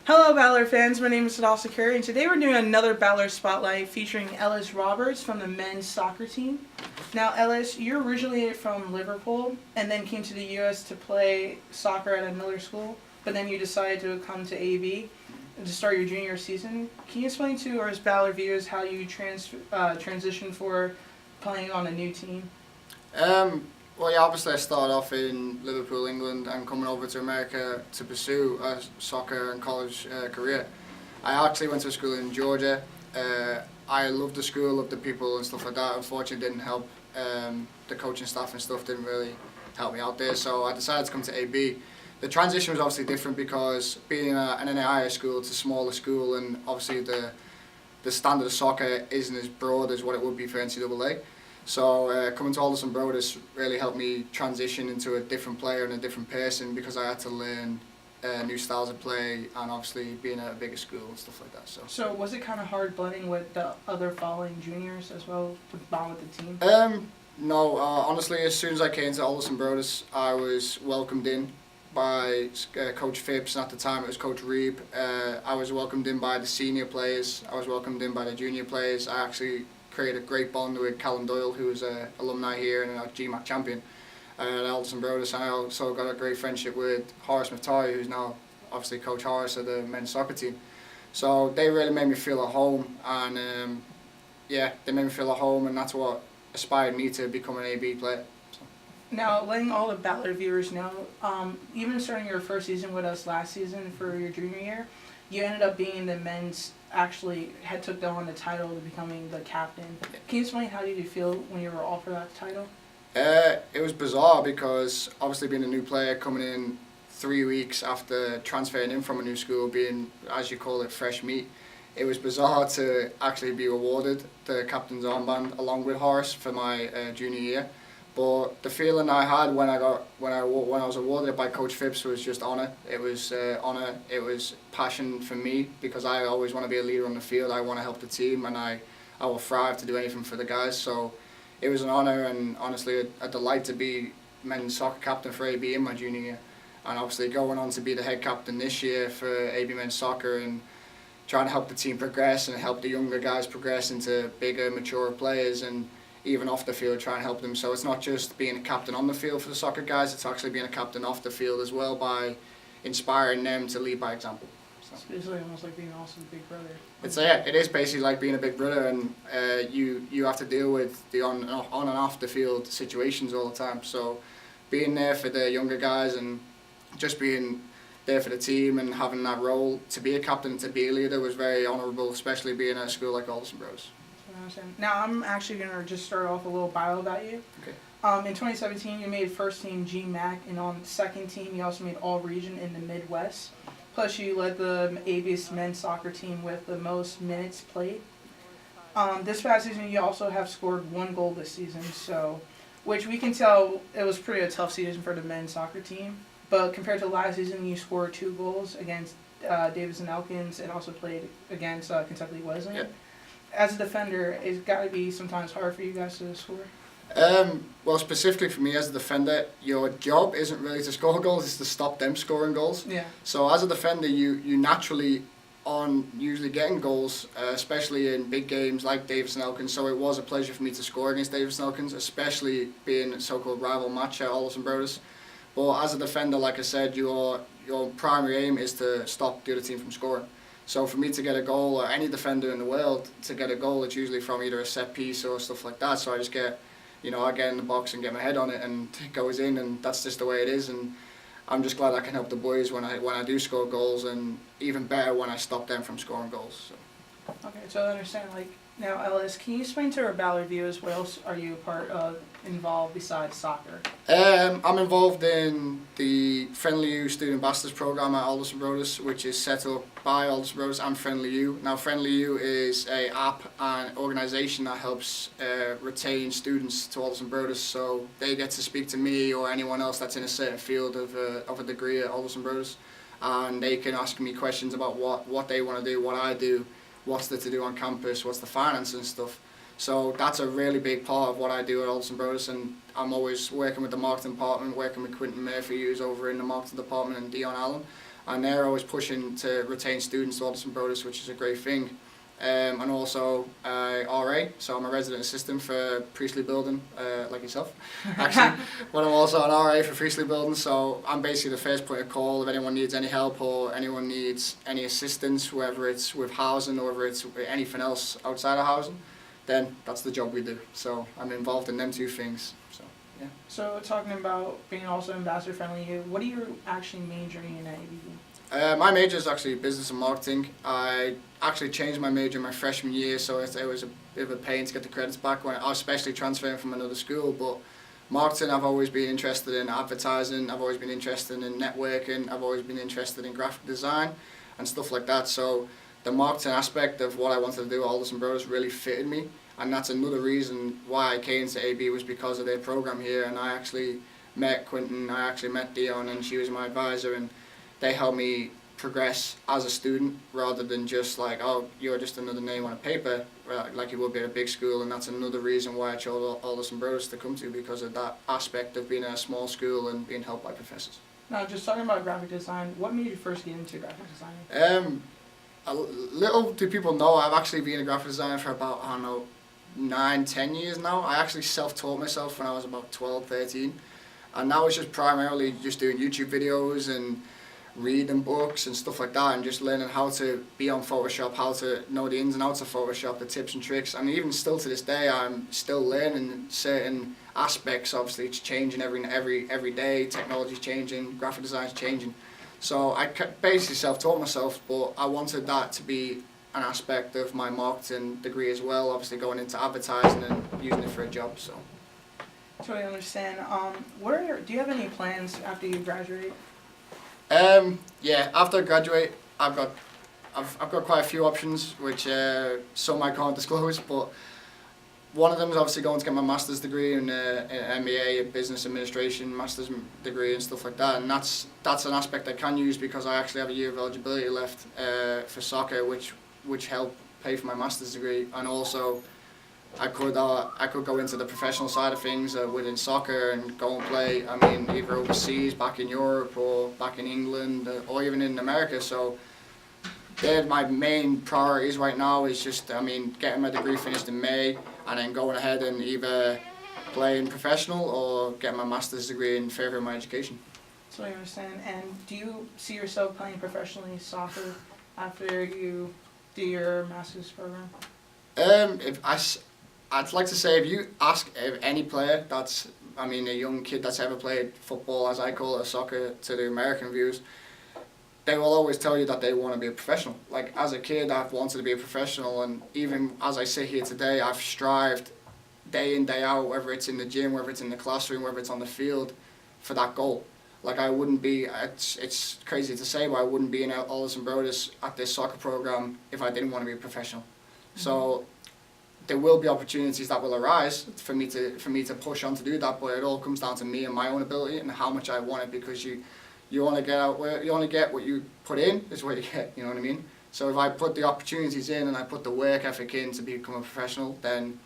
Hello, Baller fans. My name is Hadassah, and today we're doing another Baller Spotlight featuring Ellis Roberts from the men's soccer team. Now, Ellis, you're originally from Liverpool and then came to the U.S. to play soccer at a Miller school, but then you decided to come to AB to start your junior season. Can you explain to us Baller viewers how you transitioned for playing on a new team? Well, yeah, obviously I started off in Liverpool, England, and coming over to America to pursue a soccer and college career. I actually went to school in Georgia. I loved the school, loved the people and stuff like that. Unfortunately, it didn't help. The coaching staff and stuff didn't really help me out there, so I decided to come to AB. The transition was obviously different because being in an NAIA school, it's a smaller school, and obviously the standard of soccer isn't as broad as what it would be for NCAA. So coming to Alderson Brothers really helped me transition into a different player and a different person because I had to learn new styles of play and obviously being at a bigger school and stuff like that. So was it kind of hard blending with the other following juniors as well to bond with the team? No, honestly, as soon as I came to Alderson Brothers, I was welcomed in by Coach Phipps, and at the time it was Coach Reeb. I was welcomed in by the senior players. I was welcomed in by the junior players. I actually created a great bond with Callum Doyle, who was an alumni here and a GMAC champion at Alderson Brothers. And I also got a great friendship with Horace Muftari, who's now obviously Coach Horace of the men's soccer team. So they really made me feel at home, and yeah, they made me feel at home, and that's what inspired me to become an AB player. So. Now, letting all the Battler viewers know, even starting your first season with us last season for your junior year, you ended up being the men's, actually took on the title of becoming the captain. Can you explain how did you feel when you were offered that title? It was bizarre because obviously being a new player coming in 3 weeks after transferring in from a new school, being, as you call it, fresh meat, it was bizarre to actually be awarded the captain's armband along with Horace for my junior year. But the feeling I had when I was awarded it by Coach Phipps was just honour. It was honour. It was passion for me because I always want to be a leader on the field. I want to help the team, and I will thrive to do anything for the guys. So it was an honour and honestly a delight to be men's soccer captain for AB in my junior year, and obviously going on to be the head captain this year for AB men's soccer and trying to help the team progress and help the younger guys progress into bigger, mature players, and even off the field, try and help them. So it's not just being a captain on the field for the soccer guys, it's actually being a captain off the field as well by inspiring them to lead by example. So. It's basically almost like being also the big brother. It is basically like being a big brother, and you have to deal with the on and off the field situations all the time. So being there for the younger guys and just being there for the team and having that role to be a captain and to be a leader was very honourable, especially being at a school like Alderson Brothers. Now, I'm actually going to just start off a little bio about you. Okay. In 2017, you made first team GMAC, and on second team, you also made all region in the Midwest. Plus, you led the AB's men's soccer team with the most minutes played. This past season, you also have scored 1 goal this season, so which we can tell it was pretty a tough season for the men's soccer team. But compared to last season, you scored 2 goals against Davis and Elkins, and also played against Kentucky Wesleyan. Yep. As a defender, it's got to be sometimes hard for you guys to score. Well, specifically for me as a defender, your job isn't really to score goals; it's to stop them scoring goals. Yeah. So as a defender, you naturally on usually getting goals, especially in big games like Davis and Elkins. So it was a pleasure for me to score against Davis and Elkins, especially being a so-called rival match at Alderson Brothers. But as a defender, like I said, your primary aim is to stop the other team from scoring. So for me to get a goal, or any defender in the world to get a goal, it's usually from either a set piece or stuff like that. So I just get, I get in the box and get my head on it, and it goes in, and that's just the way it is. And I'm just glad I can help the boys when I do score goals, and even better when I stop them from scoring goals. So. Okay, so I understand. Now, Ellis, can you explain to our Ballard viewers what else are you involved besides soccer? I'm involved in the Friendly You Student Ambassadors program at Alderson Brothers, which is set up by Alderson Brothers and Friendly You. Now, Friendly You is an app and organisation that helps retain students to Alderson Brothers, so they get to speak to me or anyone else that's in a certain field of a degree at Alderson Brothers, and they can ask me questions about what they want to do, what I do, what's there to do on campus, what's the finance and stuff. So that's a really big part of what I do at Alderson Brothers, and I'm always working with the marketing department, working with Quentin Murphy, who's over in the marketing department, and Dion Allen, and they're always pushing to retain students to Alderson Brothers, which is a great thing. And also RA, so I'm a resident assistant for Priestley Building, like yourself, actually. But I'm also an RA for Priestley Building, so I'm basically the first point of call if anyone needs any help or anyone needs any assistance, whether it's with housing or whether it's with anything else outside of housing, then that's the job we do. So I'm involved in them two things. So yeah. So talking about being also ambassador friendly, what are you actually majoring in at ABB? My major is actually business and marketing. I actually changed my major my freshman year, so it was a bit of a pain to get the credits back when I was especially transferring from another school. But marketing, I've always been interested in advertising. I've always been interested in networking. I've always been interested in graphic design and stuff like that. So the marketing aspect of what I wanted to do at Alderson Brothers really fitted me, and that's another reason why I came to AB was because of their program here. And I actually met Quentin, I actually met Dion, and she was my advisor, and they helped me progress as a student rather than just like, oh, you're just another name on a paper, like you would be at a big school. And that's another reason why I chose Alderson Brothers to come to, because of that aspect of being in a small school and being helped by professors. Now, just talking about graphic design, what made you first get into graphic design? Little do people know, I've actually been a graphic designer for about, I don't know, 9-10 years now. I actually self-taught myself when I was about 12-13, and now it's just primarily just doing YouTube videos and reading books and stuff like that, and just learning how to be on Photoshop, how to know the ins and outs of Photoshop, the tips and tricks. I mean, even still to this day, I'm still learning certain aspects. Obviously, it's changing every day. Technology's changing, graphic design's changing. So I basically self-taught myself, but I wanted that to be an aspect of my marketing degree as well. Obviously, going into advertising and using it for a job. So. Totally understand. Do you have any plans after you graduate? Yeah, after I graduate, I've got quite a few options, which some I can't disclose, but one of them is obviously going to get my master's degree in MBA, in business administration, master's degree and stuff like that, and that's an aspect I can use because I actually have a year of eligibility left for soccer, which helped pay for my master's degree. And also I could go into the professional side of things within soccer and go and play, I mean, either overseas, back in Europe or back in England or even in America. So they're my main priorities right now, is just, I mean, getting my degree finished in May and then going ahead and either playing professional or getting my master's degree in furthering my education. So I understand. And do you see yourself playing professionally soccer after you do your master's program? I'd like to say, if you ask any player that's, I mean, a young kid that's ever played football, as I call it, or soccer, to the American viewers, they will always tell you that they want to be a professional. Like, as a kid, I've wanted to be a professional, and even as I sit here today, I've strived day in, day out, whether it's in the gym, whether it's in the classroom, whether it's on the field, for that goal. Like, I wouldn't be, it's crazy to say, but I wouldn't be in Alderson Brothers at this soccer program if I didn't want to be a professional. Mm-hmm. So there will be opportunities that will arise for me to push on to do that, but it all comes down to me and my own ability and how much I want it, because you want to get out where you only get what you put in is what you get, you know what I mean? So if I put the opportunities in and I put the work ethic in to become a professional, then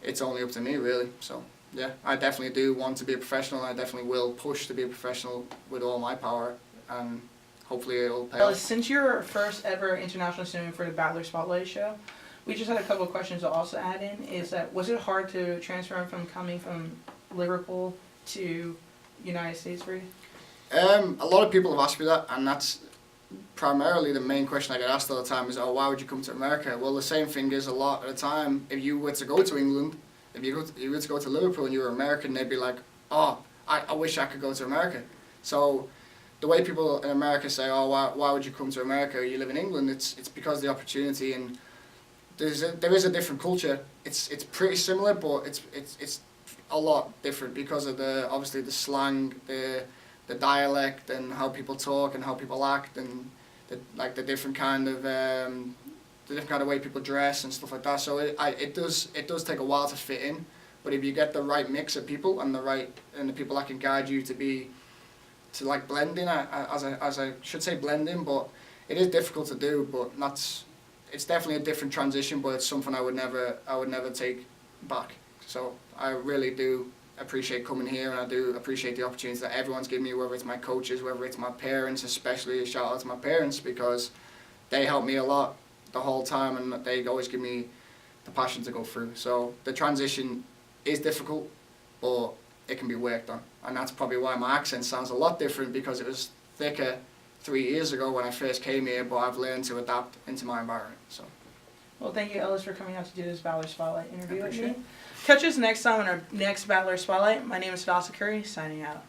it's only up to me, really. So yeah, I definitely do want to be a professional, and I definitely will push to be a professional with all my power, and hopefully it'll pay off. Since you're first ever international student for the Battler Spotlight show, we just had a couple of questions to also add in. Is that, was it hard to transfer from coming from Liverpool to United States for you? A lot of people have asked me that, and that's primarily the main question I get asked all the time is, oh, why would you come to America? Well, the same thing is, a lot of the time, if you were to go to England, if you were to go to Liverpool and you were American, they'd be like, oh, I wish I could go to America. So the way people in America say, oh, why would you come to America? You live in England. It's because of the opportunity, and there is a different culture. It's pretty similar, but it's a lot different because of obviously the slang, the dialect, and how people talk and how people act, and the different kind of way people dress and stuff like that. So it does take a while to fit in, but if you get the right mix of people and the people that can guide you to like blend in, as I should say blend in, but it is difficult to do, but it's definitely a different transition, but it's something I would never take back. So I really do appreciate coming here, and I do appreciate the opportunities that everyone's given me, whether it's my coaches, whether it's my parents, especially a shout out to my parents, because they helped me a lot the whole time, and they always give me the passion to go through. So the transition is difficult, but it can be worked on, and that's probably why my accent sounds a lot different, because it was thicker 3 years ago when I first came here, but I've learned to adapt into my environment. So. Well, thank you, Ellis, for coming out to do this Valor Spotlight interview with me. Appreciate it. Catch us next time on our next Valor Spotlight. My name is Hadassah Curry, signing out.